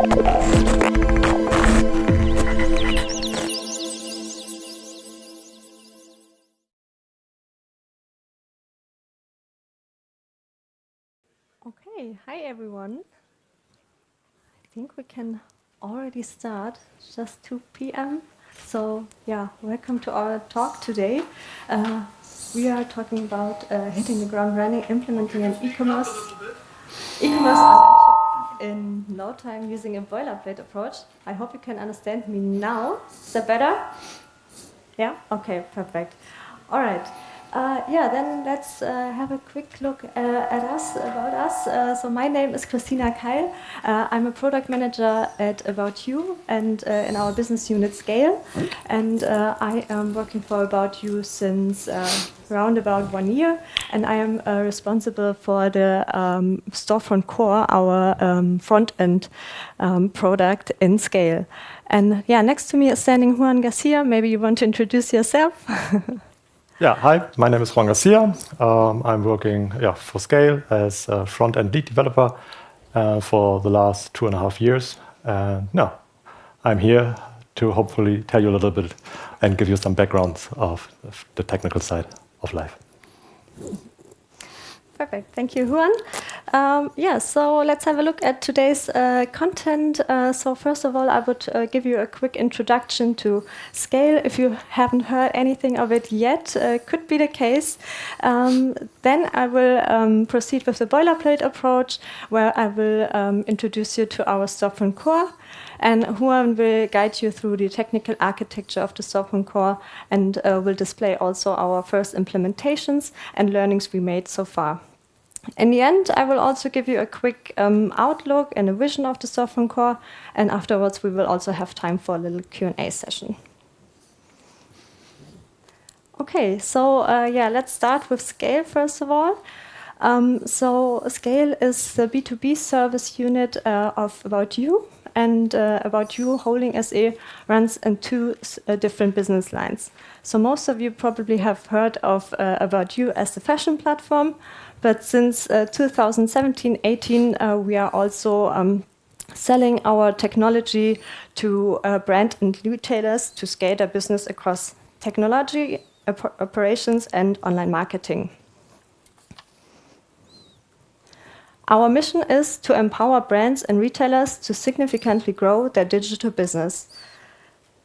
Okay, hi everyone. I think we can already start, just 2 p.m. So yeah, welcome to our talk today. We are talking about hitting the ground running, implementing an e-commerce in no time using a boilerplate approach. I hope you can understand me now. Is that better? Yeah? Okay, perfect. All right. Yeah, then let's have a quick look at us, about us. So my name is Christina Keil. I'm a product manager at About You and in our business unit Scale. And I am working for About You since around about 1 year. And I am responsible for the Storefront Core, our front-end product in Scale. And yeah, next to me is standing Juan Garcia. Maybe you want to introduce yourself. Yeah, hi, my name is Juan Garcia. I'm working for Scale as a front-end lead developer for the last 2.5 years. Now, I'm here to hopefully tell you a little bit and give you some backgrounds of the technical side of life. Perfect. Thank you, Juan. Yeah, so let's have a look at today's content. So first of all, I would give you a quick introduction to Scale. If you haven't heard anything of it yet, could be the case. Then I will proceed with the boilerplate approach, where I will introduce you to our Storefront Core. And Juan will guide you through the technical architecture of the Storefront Core and will display also our first implementations and learnings we made so far. In the end, I will also give you a quick outlook and a vision of the Storefront Core, and afterwards we will also have time for a little Q&A session. Okay, so yeah, let's start with Scale first of all. So Scale is the B2B service unit of About You, and About You Holding SE runs in two different business lines. So most of you probably have heard of About You as the fashion platform, but since 2017-18, we are also selling our technology to brand and retailers to scale their business across technology, operations, and online marketing. Our mission is to empower brands and retailers to significantly grow their digital business.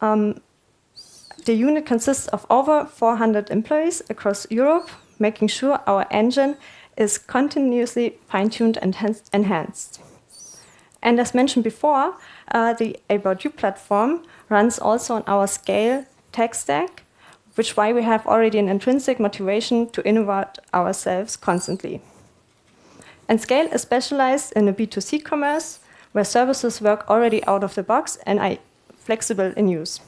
The unit consists of over 400 employees across Europe, making sure our engine is continuously fine-tuned and enhanced. And as mentioned before, the About You platform runs also on our Scale tech stack, which is why we have already an intrinsic motivation to innovate ourselves constantly. And Scale is specialized in a B2C commerce, where services work already out of the box and are flexible in use.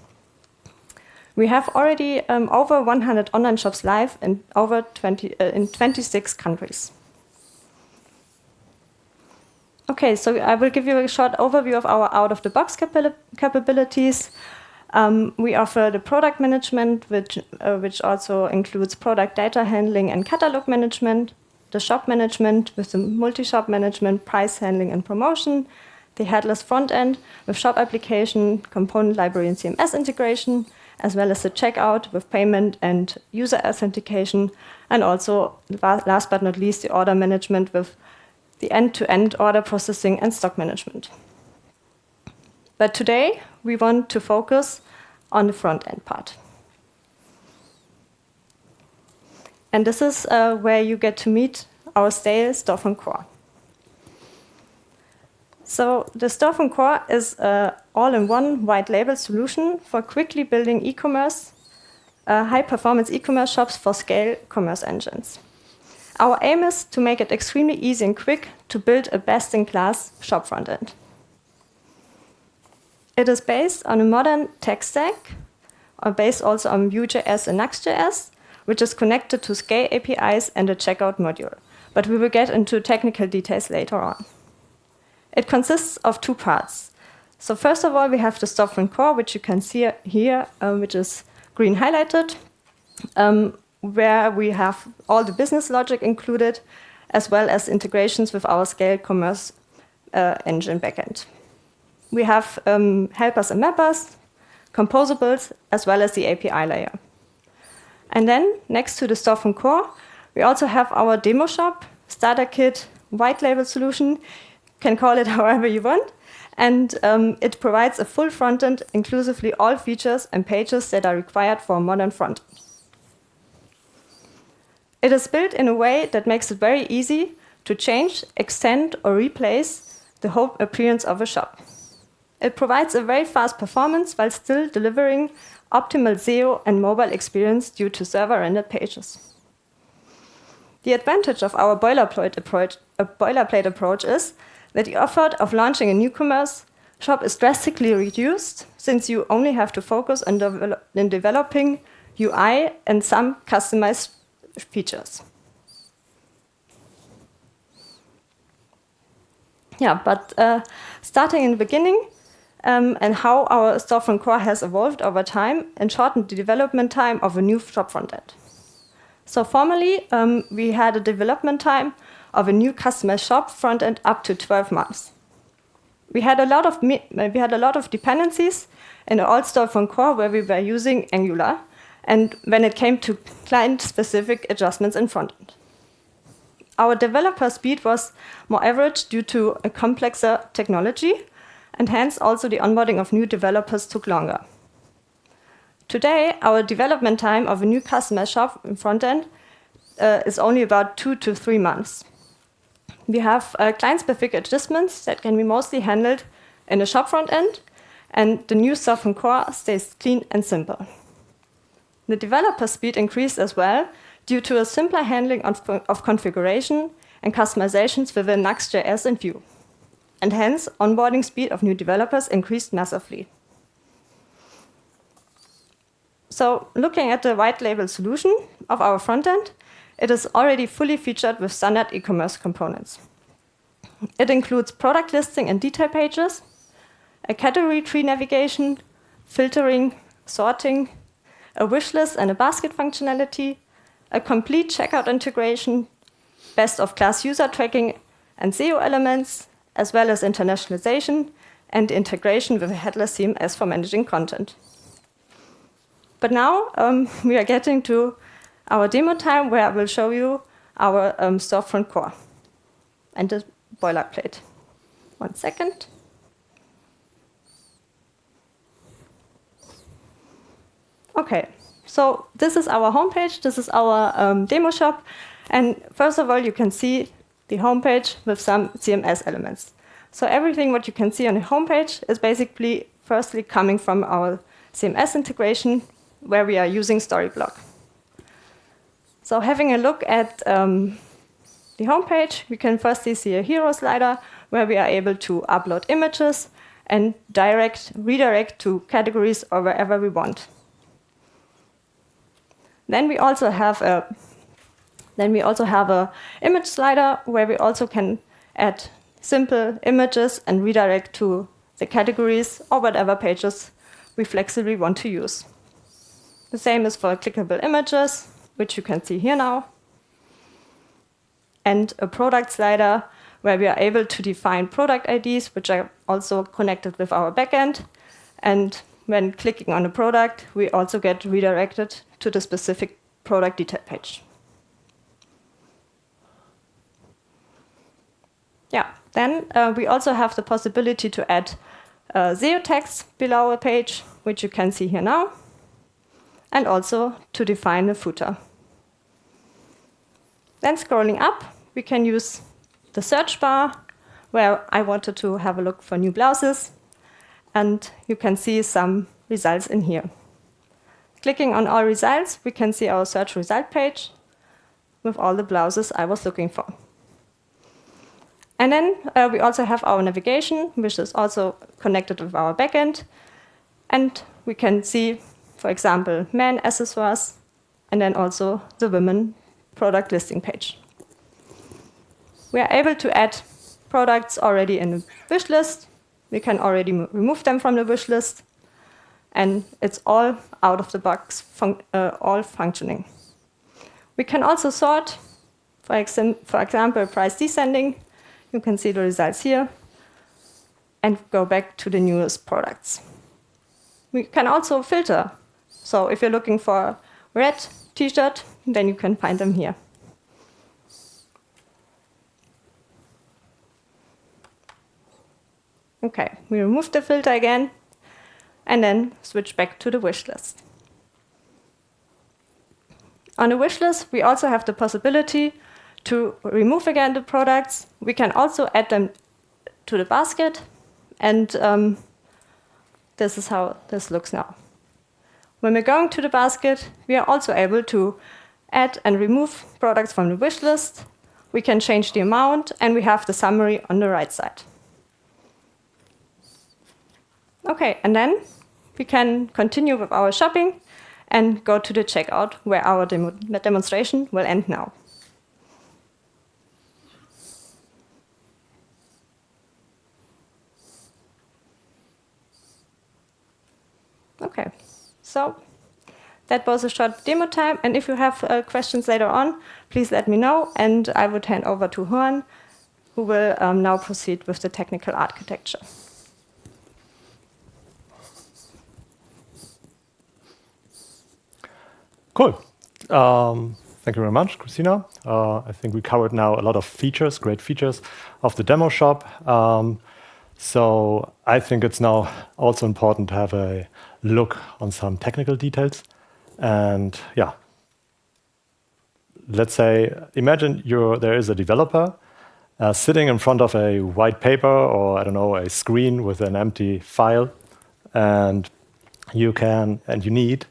We have already over 100 online shops live in over 26 countries. Okay, so I will give you a short overview of our out-of-the-box capabilities. We offer the product management, which also includes product data handling and catalog management, the shop management with the multi-shop management, price handling and promotion, the headless front end with shop application, component library and CMS integration, as well as the checkout with payment and user authentication, and also, last but not least, the order management with the end-to-end order processing and stock management. But today, we want to focus on the front-end part. And this is where you get to meet our Scale Storefront Core. So the Storefront Core is an all-in-one white label solution for quickly building e-commerce, high-performance e-commerce shops for Scale commerce engines. Our aim is to make it extremely easy and quick to build a best-in-class shop front-end. It is based on a modern tech stack, based also on Vue.js and Nuxt.js, which is connected to Scale APIs and a checkout module. But we will get into technical details later on. It consists of two parts. So first of all, we have the Storefront Core, which you can see here, which is green highlighted, where we have all the business logic included, as well as integrations with our Scale commerce engine backend. we have helpers and mappers, composables, as well as the API layer. And then, next to the storefront core, we also have our demo shop, starter kit, white label solution. You can call it however you want. And it provides a full frontend, inclusively all features and pages that are required for a modern front. It is built in a way that makes it very easy to change, extend, or replace the whole appearance of a shop. It provides a very fast performance while still delivering optimal SEO and mobile experience due to server-rendered pages. The advantage of our boilerplate approach is that the effort of launching a new commerce shop is drastically reduced, since you only have to focus on developing UI and some customized features. Yeah, but starting in the beginning, and how our storefront core has evolved over time and shortened the development time of a new shop frontend. So formerly, we had a development time of a new customer shop frontend up to 12 months. We had a lot of dependencies in the old storefront core where we were using Angular, and when it came to client-specific adjustments in frontend. Our developer speed was more average due to a complexer technology, and hence also the onboarding of new developers took longer. Today, our development time of a new customer shop in frontend is only about 2 to 3 months. We have client-specific adjustments that can be mostly handled in a shop frontend, and the new storefront core stays clean and simple. The developer speed increased as well due to a simpler handling of configuration and customizations within Nuxt.js and Vue. And hence, onboarding speed of new developers increased massively. So, looking at the white label solution of our frontend, it is already fully featured with standard e-commerce components. It includes product listing and detail pages, a category tree navigation, filtering, sorting, a wish list and a basket functionality, a complete checkout integration, best-of-class user tracking and SEO elements, as well as internationalization and integration with a headless CMS for managing content. But now we are getting to our demo time where I will show you our storefront core and the boilerplate. 1 second. Okay, so this is our homepage, this is our demo shop, and first of all you can see the homepage with some CMS elements. So everything what you can see on the homepage is basically firstly coming from our CMS integration where we are using Storyblock. So having a look at the homepage, we can firstly see a hero slider where we are able to upload images and redirect to categories or wherever we want. Then we also have a image slider where we also can add simple images and redirect to the categories or whatever pages we flexibly want to use. The same is for clickable images, which you can see here now. And a product slider where we are able to define product IDs, which are also connected with our backend. And when clicking on a product, we also get redirected to the specific product detail page. Yeah, then we also have the possibility to add SEO text below a page, which you can see here now, and also to define a footer. Then scrolling up, we can use the search bar, where I wanted to have a look for new blouses, and you can see some results in here. Clicking on all results, we can see our search result page with all the blouses I was looking for. And then we also have our navigation, which is also connected with our backend. And we can see, for example, men accessories, and then also the women product listing page. We are able to add products already in the wish list. We can already remove them from the wish list. And it's all out of the box, all functioning. We can also sort, for example, price descending. You can see the results here. and go back to the newest products. We can also filter. So if you're looking for a red t-shirt, then you can find them here. Okay, we remove the filter again, and then switch back to the wish list. On the wish list, we also have the possibility to remove again the products. We can also add them to the basket, and this is how this looks now. When we're going to the basket, we are also able to add and remove products from the wish list. We can change the amount, and we have the summary on the right side. Okay, and then we can continue with our shopping and go to the checkout, where our demonstration will end now. Okay, so that was a short demo time, and if you have questions later on, please let me know, and I would hand over to Juan, who will now proceed with the technical architecture. Cool. Thank you very much, Christina. I think we covered now a lot of features, great features of the demo shop. So I think it's now also important to have a look on some technical details. And yeah, let's say, imagine there is a developer sitting in front of a white paper or, I don't know, a screen with an empty file. And you need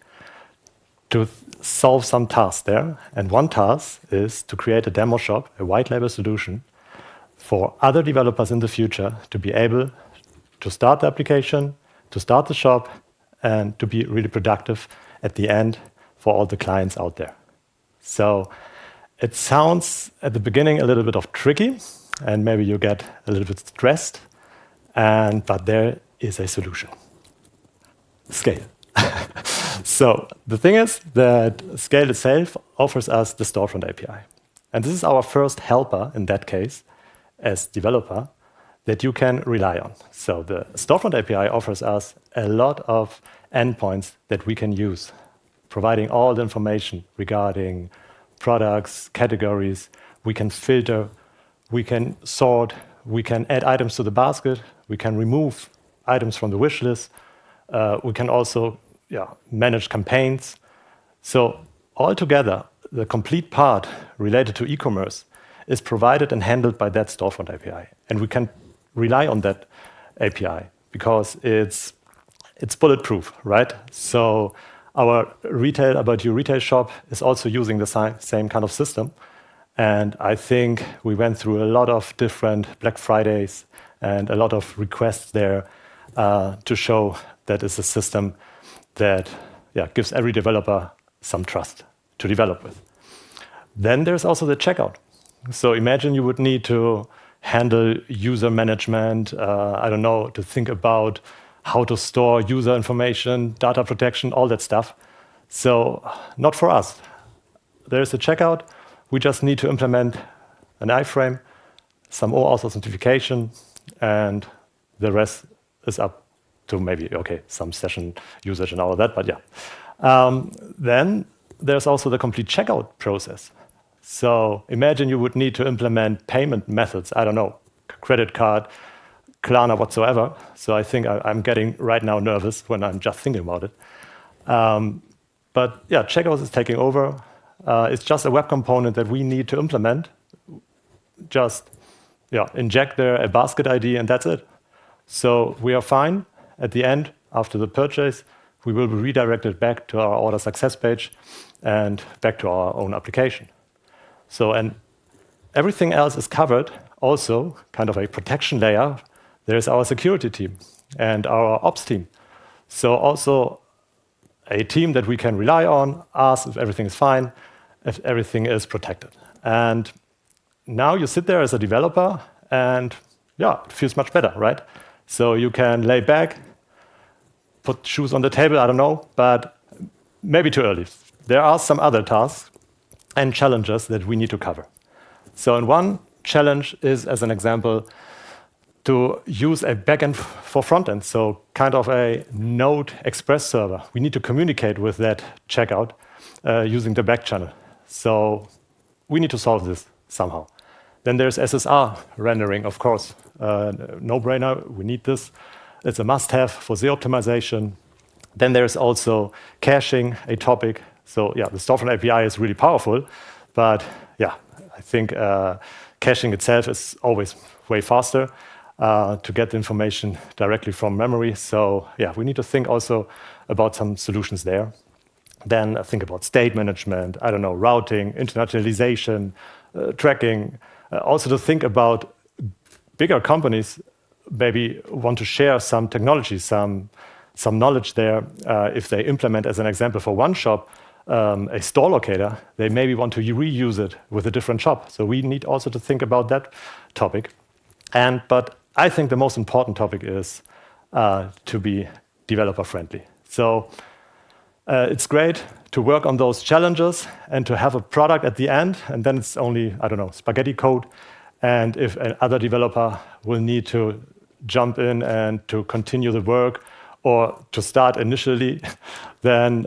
to solve some tasks there. And one task is to create a demo shop, a white label solution for other developers in the future to be able to start the application, to start the shop, and to be really productive at the end for all the clients out there. So it sounds at the beginning a little bit of tricky, and maybe you get a little bit stressed, but there is a solution. Scale. So the thing is that Scale itself offers us the Storefront API. And this is our first helper in that case as developer that you can rely on. So the Storefront API offers us a lot of endpoints that we can use, providing all the information regarding products, categories. We can filter, we can sort, we can add items to the basket, we can remove items from the wish list. We can also manage campaigns. So altogether, the complete part related to e-commerce is provided and handled by that Storefront API. And we can rely on that API because it's bulletproof, right? So our About You retail shop is also using the same kind of system. And I think we went through a lot of different Black Fridays and a lot of requests there to show that it's a system that gives every developer some trust to develop with. Then there's also the checkout. So imagine you would need to handle user management, to think about how to store user information, data protection, all that stuff. So not for us. There's a checkout. We just need to implement an iframe, some OAuth authentication, and the rest is up to maybe, some session usage and all of that, but then there's also the complete checkout process. So imagine you would need to implement payment methods, credit card, Klarna, whatsoever. So I think I'm getting right now nervous when I'm just thinking about it. But checkout is taking over. It's just a web component that we need to implement. Just inject there a basket ID and that's it. So we are fine. At the end, after the purchase, we will be redirected back to our order success page and back to our own application. So, and everything else is covered, also kind of a protection layer. There's our security team and our ops team. So also a team that we can rely on, ask if everything is fine, if everything is protected. And now you sit there as a developer and it feels much better, right? So you can lay back, put shoes on the table, but maybe too early. There are some other tasks and challenges that we need to cover. So in one challenge is, as an example, to use a backend for frontend, so kind of a Node Express server. We need to communicate with that checkout using the back channel. So we need to solve this somehow. Then there's SSR rendering, of course. No-brainer, we need this. It's a must-have for the optimization. Then there's also caching, a topic. So yeah, the Storefront API is really powerful, but yeah, I think caching itself is always way faster to get the information directly from memory. So yeah, we need to think also about some solutions there. Then think about state management, I don't know, routing, internationalization, tracking. Also to think about bigger companies maybe want to share some technology, some knowledge there. If they implement, as an example, for one shop, a store locator, they maybe want to reuse it with a different shop. So we need also to think about that topic. But I think the most important topic is to be developer friendly. So it's great to work on those challenges and to have a product at the end, and then it's only, I don't know, spaghetti code. And if another developer will need to jump in and to continue the work or to start initially, then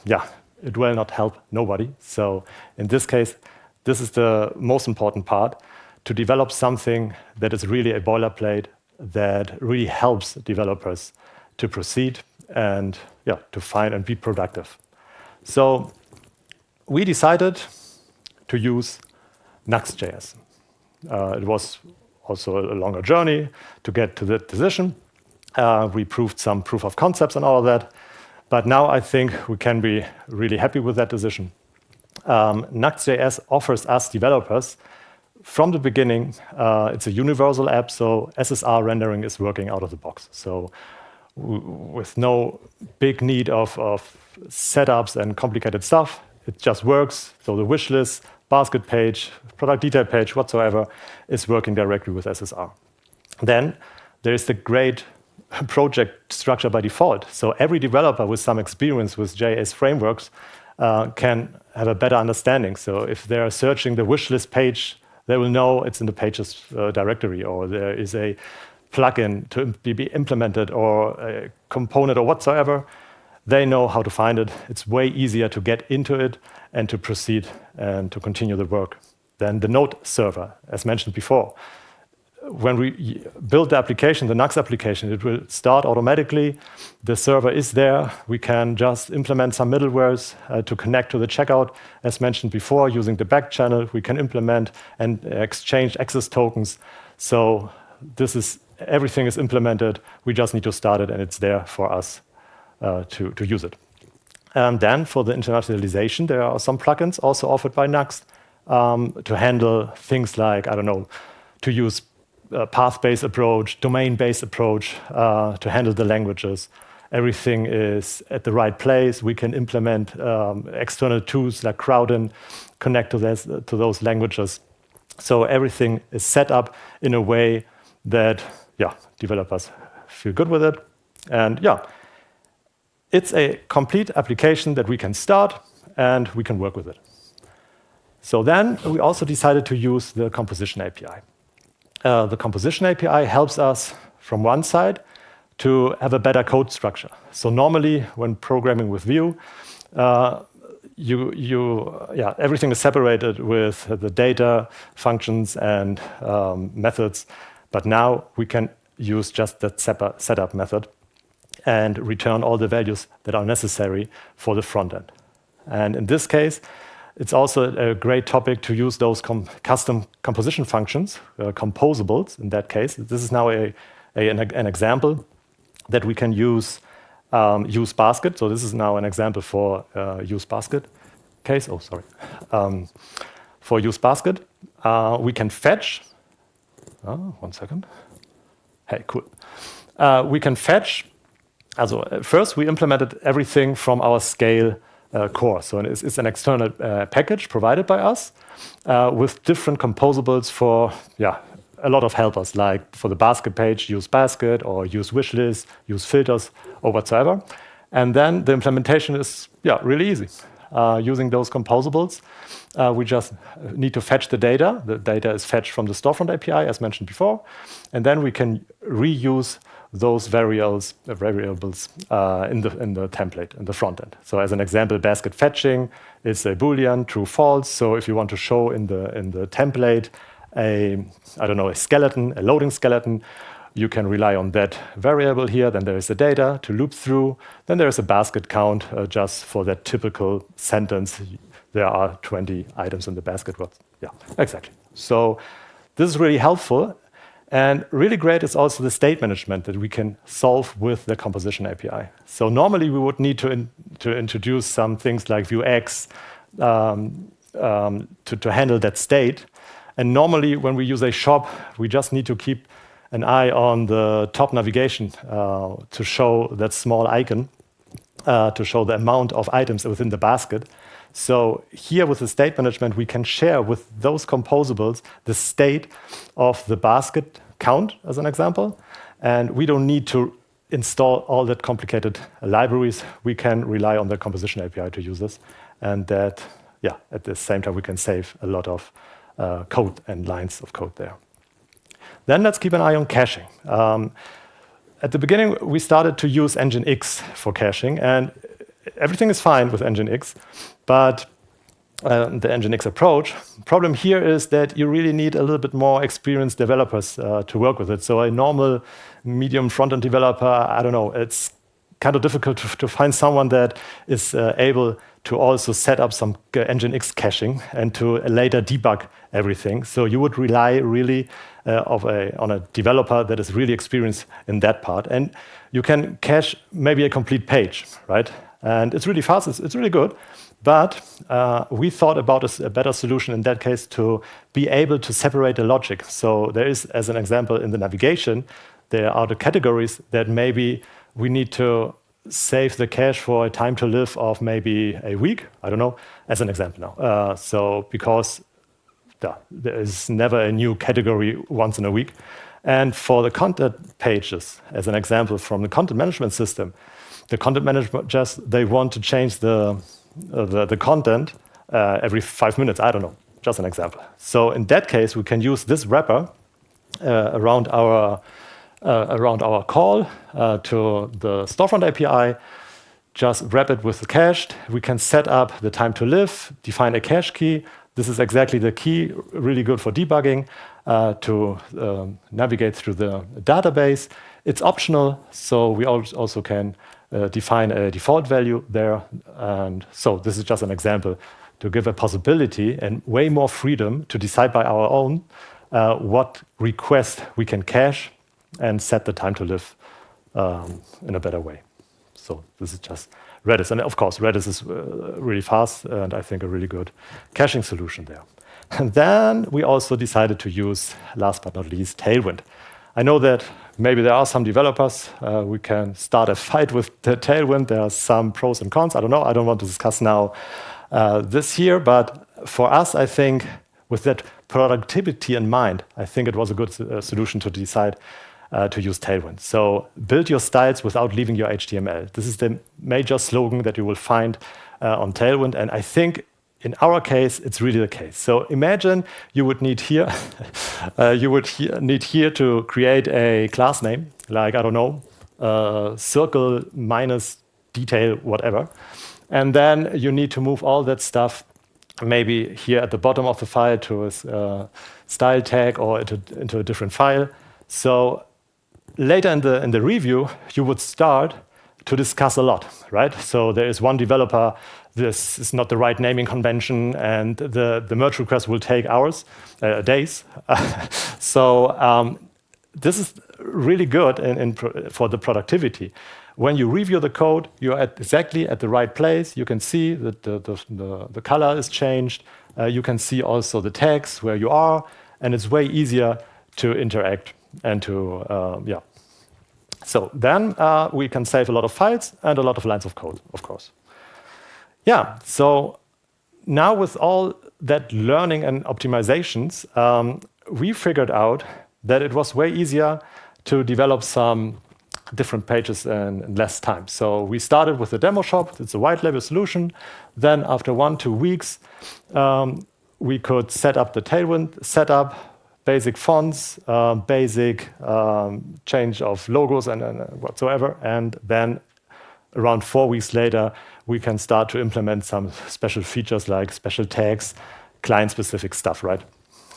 yeah, it will not help nobody. So in this case, this is the most important part, to develop something that is really a boilerplate that really helps developers to proceed and yeah, to find and be productive. So we decided to use Nuxt.js. It was also a longer journey to get to that decision. We proved some proof of concepts and all of that. But now I think we can be really happy with that decision. Nuxt.js offers us developers from the beginning, it's a universal app, so SSR rendering is working out of the box. So with no big need of setups and complicated stuff, it just works. So the wish list, basket page, product detail page, whatsoever, is working directly with SSR. Then there is the great project structure by default. So every developer with some experience with JS frameworks can have a better understanding. So if they're searching the wish list page, they will know it's in the pages directory, or there is a plugin to be implemented, or a component, or whatsoever. They know how to find it. It's way easier to get into it and to proceed and to continue the work than the Node server, as mentioned before. When we build the application, the Nuxt application, it will start automatically. The server is there. We can just implement some middlewares to connect to the checkout. As mentioned before, using the back channel, we can implement and exchange access tokens. So everything is implemented. We just need to start it, and it's there for us to use it. And then for the internationalization, there are some plugins also offered by Nuxt to handle things like, I don't know, to use path-based approach, domain-based approach to handle the languages. Everything is at the right place. We can implement external tools like Crowdin, connect to those languages. So everything is set up in a way that, yeah, developers feel good with it. And yeah, it's a complete application that we can start and we can work with it. So then we also decided to use the Composition API. The Composition API helps us, from one side, to have a better code structure. So normally, when programming with Vue, everything is separated with the data, functions, and methods. But now we can use just that setup method and return all the values that are necessary for the front end. And in this case, it's also a great topic to use those custom composition functions, composables in that case. This is now an example that we can use UseBasket. So this is now an example for UseBasket case. Oh, sorry. For UseBasket, we can fetch. Oh, 1 second. Hey, cool. We can fetch. Also, first, we implemented everything from our Scale core. So it's an external package provided by us with different composables for a lot of helpers, like for the basket page, use basket, or use wishlist, use filters, or whatsoever. And then the implementation is really easy. using those composables. We just need to fetch the data. The data is fetched from the Storefront API, as mentioned before. And then we can reuse those variables in the template, in the front end. So as an example, basket fetching is a Boolean, true, false. So if you want to show in the template a skeleton, a loading skeleton, you can rely on that variable here. Then there is the data to loop through. Then there is a basket count just for that typical sentence. There are 20 items in the basket. Yeah, exactly. So this is really helpful. And really great is also the state management that we can solve with the composition API. So normally we would need to introduce some things like Vuex to handle that state. And normally when we use a shop, we just need to keep an eye on the top navigation to show that small icon, to show the amount of items within the basket. So here with the state management, we can share with those composables the state of the basket count, as an example. And we don't need to install all that complicated libraries. We can rely on the composition API to use this. And that, yeah, at the same time, we can save a lot of code and lines of code there. Then let's keep an eye on caching. At the beginning, we started to use Nginx for caching, and everything is fine with Nginx, but the Nginx approach. Problem here is that you really need a little bit more experienced developers to work with it. So a normal medium front-end developer, I don't know, it's kind of difficult to find someone that is able to also set up some Nginx caching and to later debug everything. So you would rely really on a developer that is really experienced in that part. And you can cache maybe a complete page, right? And it's really fast, it's really good. But we thought about a better solution in that case to be able to separate the logic. So there is, as an example, in the navigation, there are the categories that maybe we need to save the cache for a time to live of maybe a week, I don't know, as an example now. So because there is never a new category once in a week. And for the content pages, as an example from the content management system, the content management they want to change the content every 5 minutes, I don't know, just an example. So in that case, we can use this wrapper around our call to the Storefront API, just wrap it with the cached. We can set up the time to live, define a cache key. This is exactly the key, really good for debugging, to navigate through the database. It's optional, so we also can define a default value there. And so this is just an example to give a possibility and way more freedom to decide by our own what request we can cache and set the time to live in a better way. So this is just Redis. And of course, Redis is really fast and I think a really good caching solution there. And then we also decided to use, last but not least, Tailwind. I know that maybe there are some developers. We can start a fight with the Tailwind. There are some pros and cons. I don't know. I don't want to discuss now this here. But for us, I think with that productivity in mind, I think it was a good solution to decide to use Tailwind. So build your styles without leaving your HTML. This is the major slogan that you will find on Tailwind. And I think in our case, it's really the case. So imagine you would need here, need here to create a class name, like, I don't know, circle minus detail, whatever. And then you need to move all that stuff maybe here at the bottom of the file to a style tag or into a different file. So later in the review, you would start to discuss a lot, right? So there is one developer, this is not the right naming convention, and the merge request will take hours, days. So this is really good for the productivity. When you review the code, you're exactly at the right place. You can see that the color is changed. You can see also the tags where you are, and it's way easier to interact and to, yeah. So then we can save a lot of files and a lot of lines of code, of course. Yeah, so now with all that learning and optimizations, we figured out that it was way easier to develop some different pages in less time. So we started with the demo shop. It's a white label solution. Then after 1-2 weeks, we could set up the Tailwind setup, basic fonts, basic change of logos and whatsoever. And then around 4 weeks later, we can start to implement some special features like special tags, client-specific stuff, right?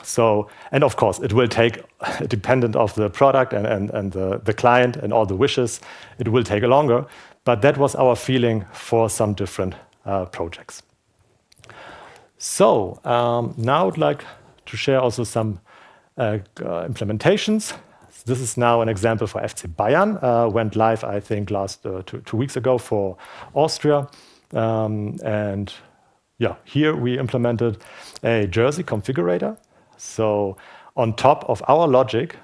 So, and of course, it will take, dependent of the product and the client and all the wishes, it will take longer. But that was our feeling for some different projects. So now I'd like to share also some implementations. This is now an example for FC Bayern. Went live, I think, last 2 weeks ago for Austria. And yeah, here we implemented a jersey configurator. So on top of our logic,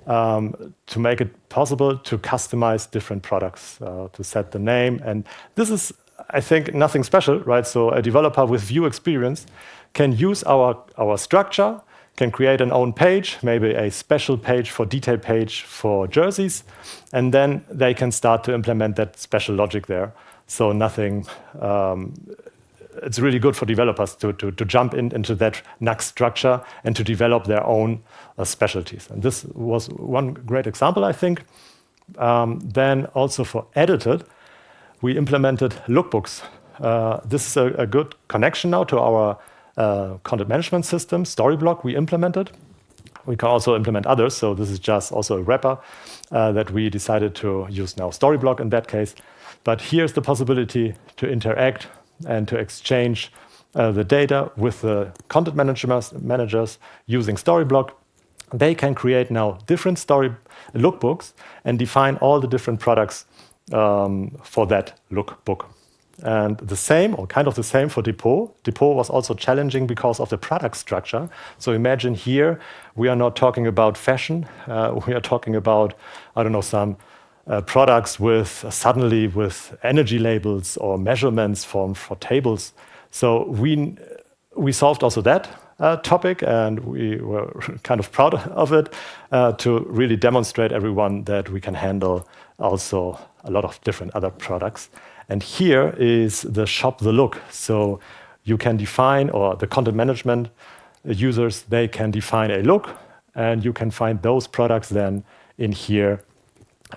to make it possible to customize different products, to set the name. And this is, I think, nothing special, right? So a developer with Vue experience can use our structure, can create an own page, maybe a special page for detail page for jerseys, and then they can start to implement that special logic there. So nothing, it's really good for developers to jump into that Nuxt structure and to develop their own specialties. And this was one great example, I think. Then also for edited, we implemented lookbooks. This is a good connection now to our content management system, Storyblock, we implemented. We can also implement others, so this is just also a wrapper that we decided to use now, Storyblock in that case. But here's the possibility to interact and to exchange the data with the content managers using Storyblock. They can create now different story lookbooks and define all the different products for that lookbook. And the same, or kind of the same for Depot. Depot was also challenging because of the product structure. So imagine here, we are not talking about fashion. We are talking about, I don't know, some products with suddenly with energy labels or measurements for tables. So we solved also that topic, and we were kind of proud of it to really demonstrate everyone that we can handle also a lot of different other products. And here is the shop, the look. So you can define, or the content management users, they can define a look, and you can find those products then in here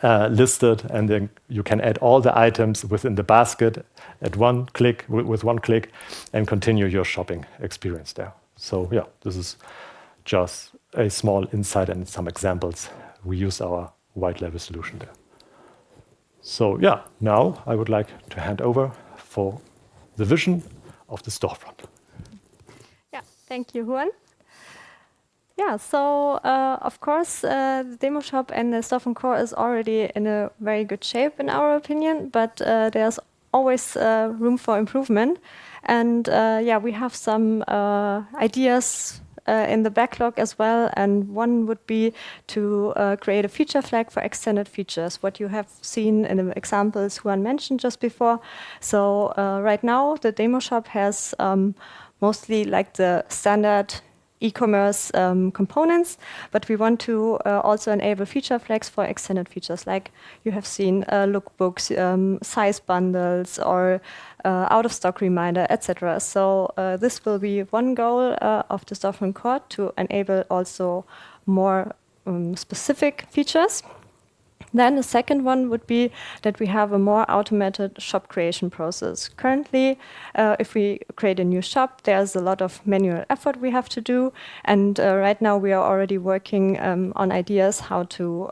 listed, and then you can add all the items within the basket at one click, with one click, and continue your shopping experience there. So yeah, this is just a small insight and some examples. We use our white label solution there. So yeah, now I would like to hand over for the vision of the storefront. Yeah, thank you, Juan. Yeah, so of course, the demo shop and the storefront core is already in a very good shape in our opinion, but there's always room for improvement. And yeah, we have some ideas in the backlog as well, and one would be to create a feature flag for extended features, what you have seen in the examples Juan mentioned just before. So right now, the demo shop has mostly like the standard e-commerce components, but we want to also enable feature flags for extended features, like you have seen lookbooks, size bundles, or out-of-stock reminder, etc. So this will be one goal of the storefront core, to enable also more specific features. Then the second one would be that we have a more automated shop creation process. Currently, if we create a new shop, there's a lot of manual effort we have to do. And right now we are already working on ideas how to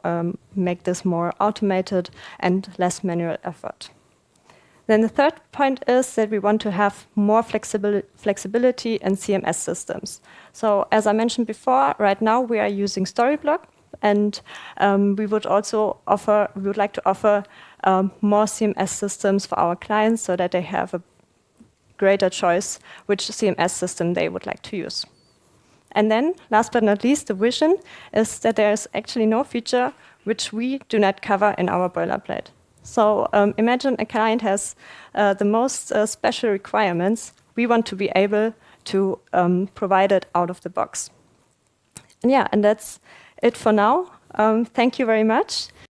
make this more automated and less manual effort. Then the third point is that we want to have more flexibility in CMS systems. So as I mentioned before, right now we are using Storyblock. And we would like to offer more CMS systems for our clients so that they have a greater choice which CMS system they would like to use. And then, last but not least, the vision is that there is actually no feature which we do not cover in our boilerplate. So imagine a client has the most special requirements. We want to be able to provide it out of the box. And yeah, and that's it for now. Thank you very much.